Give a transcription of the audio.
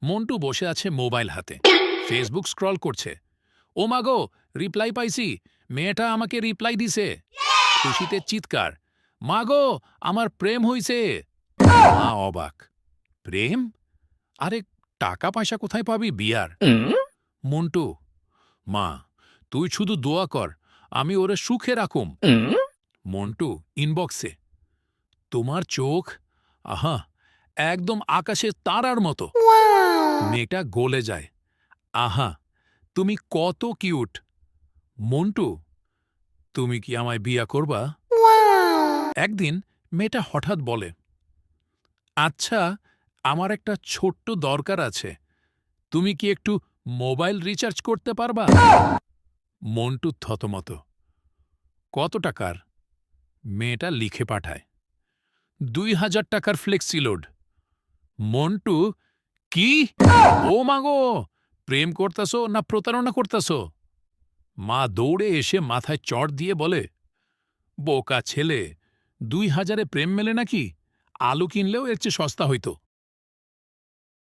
মন্টু বসে আছে মোবাইল হাতে, ফেসবুক স্ক্রল করছে। ও মাগো, রিপ্লাই পাইছি, মেয়েটা আমাকে রিপ্লাই দিছে। খুশিতে চিৎকার, মাগো, আমার প্রেম হইছে। মা অবাক, প্রেম? আরে টাকা পয়সা কোথায় পাবি বিয়ার? মন্টু, মা, তুই শুধু দোয়া কর, আমি ওরে সুখে রাখুম। মন্টু ইনবক্সে, তোমার চোখ, আহা, একদম আকাশে তারার মতো। মেয়েটা গলে যায়, আহা, তুমি কত কিউট। মন্টু, তুমি কি আমায় বিয়া করবা? একদিন মেয়েটা হঠাৎ বলে, আচ্ছা, আমার একটা ছোট্ট দরকার আছে, তুমি কি একটু মোবাইল রিচার্জ করতে পারবা? মন্টু থতমত, কত টাকার? মেয়েটা লিখে পাঠায়, ২,০০০ টাকার ফ্লেক্সিলোড। মন্টু, কি? ও মাগো, প্রেম করতাসো না প্রতারণা করতাসো? মা দৌড়ে এসে মাথায় চড় দিয়ে বলে, বোকা ছেলে, ২,০০০-এ প্রেম মেলে নাকি? আলু কিনলেও এর চেয়ে সস্তা হইত।